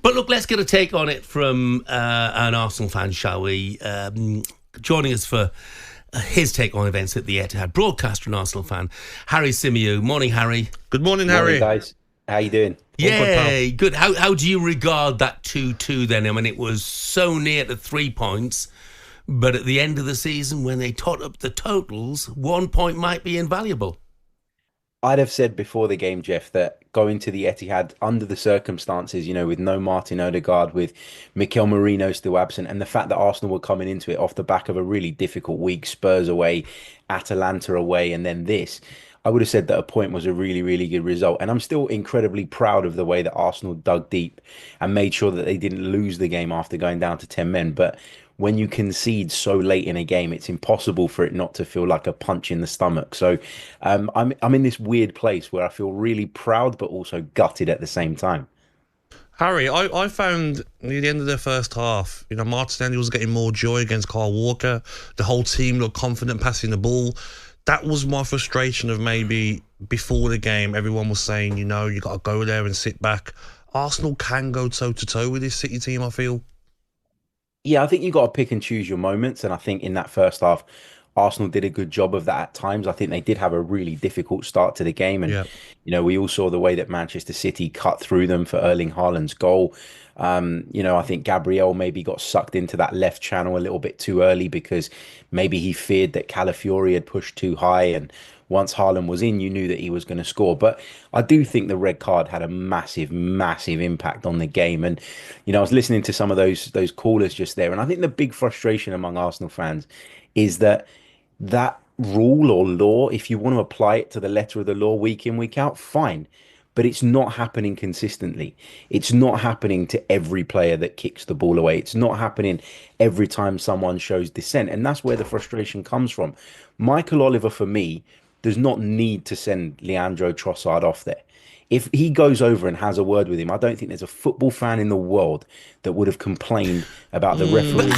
But look, let's get a take on it from an Arsenal fan, shall we? Joining us for his take on events at the Etihad, broadcaster and Arsenal fan, Harry Symeou. Morning, Harry. Good morning, Harry. Morning, guys. How you doing? Yeah, good. How do you regard that 2-2 then? I mean, it was so near to 3 points, but at the end of the season, when they tot up the totals, 1 point might be invaluable. I'd have said before the game, Jeff, that going to the Etihad under the circumstances, with no Martin Odegaard, with Mikel Merino still absent, and the fact that Arsenal were coming into it off the back of a really difficult week, Spurs away, Atalanta away, and then this, I would have said that a point was a really, really good result. And I'm still incredibly proud of the way that Arsenal dug deep and made sure that they didn't lose the game after going down to 10 men. But when you concede so late in a game, it's impossible for it not to feel like a punch in the stomach. So I'm in this weird place where I feel really proud, but also gutted at the same time. Harry, I found near the end of the first half, Martinelli was getting more joy against Kyle Walker. The whole team looked confident passing the ball. That was my frustration of maybe before the game, everyone was saying, you got to go there and sit back. Arsenal can go toe-to-toe with this City team, I feel. Yeah, I think you got to pick and choose your moments. And I think in that first half, Arsenal did a good job of that at times. I think they did have a really difficult start to the game. And, we all saw the way that Manchester City cut through them for Erling Haaland's goal. I think Gabriel maybe got sucked into that left channel a little bit too early because maybe he feared that Calafiori had pushed too high. And once Haaland was in, you knew that he was going to score. But I do think the red card had a massive, massive impact on the game. And, I was listening to some of those callers just there. And I think the big frustration among Arsenal fans is that rule or law, if you want to apply it to the letter of the law week in, week out, fine. But it's not happening consistently. It's not happening to every player that kicks the ball away. It's not happening every time someone shows dissent. And that's where the frustration comes from. Michael Oliver, for me, does not need to send Leandro Trossard off there. If he goes over and has a word with him, I don't think there's a football fan in the world that would have complained about the referee.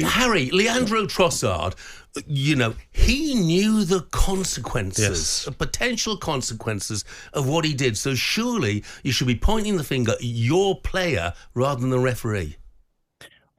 Harry, Leandro Trossard, he knew the consequences, the potential consequences of what he did. So surely you should be pointing the finger at your player rather than the referee.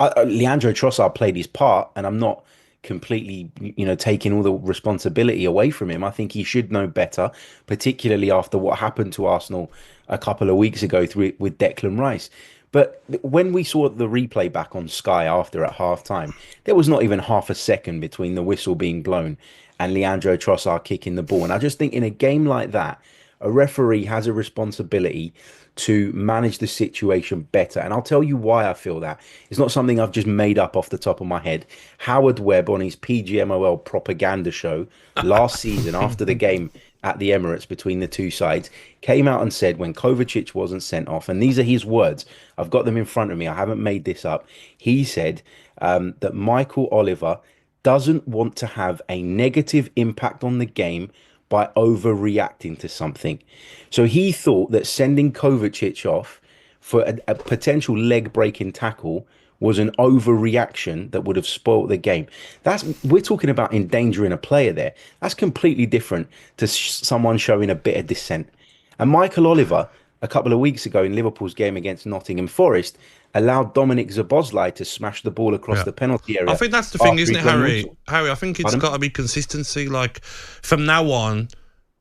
Leandro Trossard played his part, and I'm not completely, taking all the responsibility away from him. I think he should know better, particularly after what happened to Arsenal a couple of weeks ago with Declan Rice. But when we saw the replay back on Sky after at half-time, there was not even half a second between the whistle being blown and Leandro Trossard kicking the ball. And I just think in a game like that, a referee has a responsibility to manage the situation better. And I'll tell you why I feel that. It's not something I've just made up off the top of my head. Howard Webb on his PGMOL propaganda show last season after the game at the Emirates between the two sides came out and said when Kovacic wasn't sent off, and these are his words, I've got them in front of me, I haven't made this up. He said that Michael Oliver doesn't want to have a negative impact on the game by overreacting to something. So he thought that sending Kovacic off for a potential leg-breaking tackle was an overreaction that would have spoilt the game. We're talking about endangering a player there. That's completely different to someone showing a bit of dissent. And Michael Oliver, a couple of weeks ago in Liverpool's game against Nottingham Forest, allowed Dominic Szoboszlai to smash the ball across the penalty area. I think that's the thing, isn't it, Harry? Harry, I think it's got to be consistency. Like, from now on,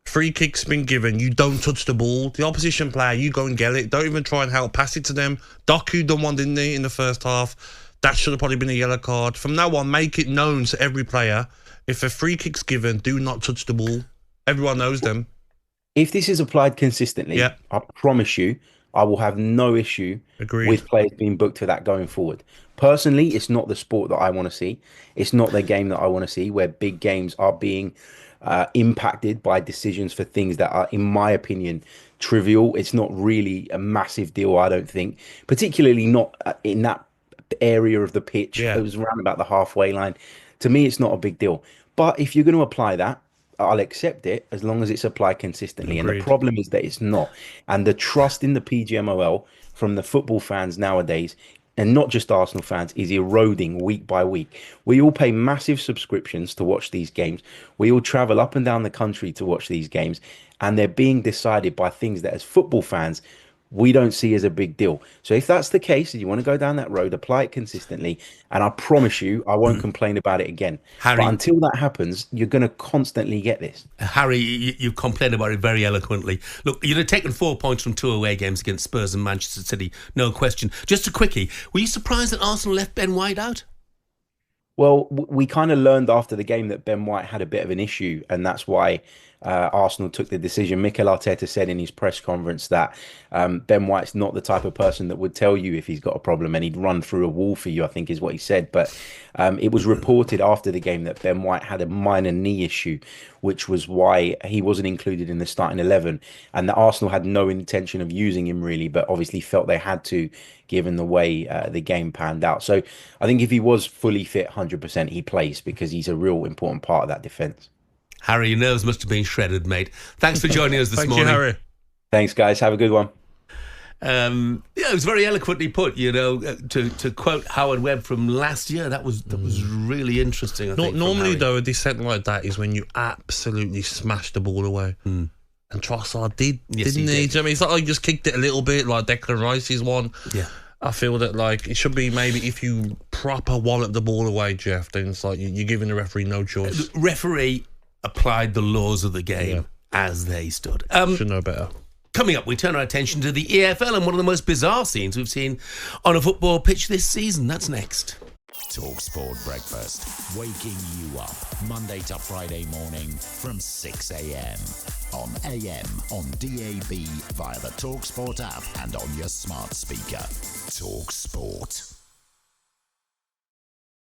free kicks been given, you don't touch the ball. The opposition player, you go and get it. Don't even try and help pass it to them. Doku done one, didn't he, in the first half? That should have probably been a yellow card. From now on, make it known to every player, if a free kick's given, do not touch the ball. Everyone knows them. If this is applied consistently, I promise you, I will have no issue with players being booked for that going forward. Personally, it's not the sport that I want to see. It's not the game that I want to see, where big games are being impacted by decisions for things that are, in my opinion, trivial. It's not really a massive deal, I don't think, particularly not in that area of the pitch. It was around about the halfway line. To me, it's not a big deal. But if you're going to apply that, I'll accept it as long as it's applied consistently. And the problem is that it's not. And the trust in the PGMOL from the football fans nowadays, and not just Arsenal fans, is eroding week by week. We all pay massive subscriptions to watch these games. We all travel up and down the country to watch these games. And they're being decided by things that, as football fans, we don't see as a big deal. So if that's the case, and you want to go down that road, apply it consistently, and I promise you, I won't complain about it again. Harry, but until that happens, you're going to constantly get this. Harry, you complained about it very eloquently. Look, you'd have taken 4 points from 2 away games against Spurs and Manchester City, no question. Just a quickie, were you surprised that Arsenal left Ben White out? Well, we kind of learned after the game that Ben White had a bit of an issue, and that's why Arsenal took the decision. Mikel Arteta said in his press conference that Ben White's not the type of person that would tell you if he's got a problem, and he'd run through a wall for you, I think is what he said. But it was reported after the game that Ben White had a minor knee issue, which was why he wasn't included in the starting 11, and that Arsenal had no intention of using him really, but obviously felt they had to, given the way the game panned out. So I think if he was fully fit 100%, he plays, because he's a real important part of that defence. Harry, your nerves must have been shredded, mate. Thanks for joining us this Thank morning. you, Harry. Thanks, guys. Have a good one. Yeah, it was very eloquently put. To quote Howard Webb from last year, that was really interesting. I think, normally, though, a dissent like that is when you absolutely smash the ball away. And Trossard didn't he? Do you know what I mean? It's like, he just kicked it a little bit, like Declan Rice's one. Yeah. I feel that like it should be maybe if you proper wallop the ball away, Jeff, then it's like you're giving the referee no choice. The referee applied the laws of the game as they stood. Should know better. Coming up, we turn our attention to the EFL and one of the most bizarre scenes we've seen on a football pitch this season. That's next. talkSPORT Breakfast, waking you up Monday to Friday morning from 6 a.m. on AM, on DAB, via the talkSPORT app and on your smart speaker. talkSPORT.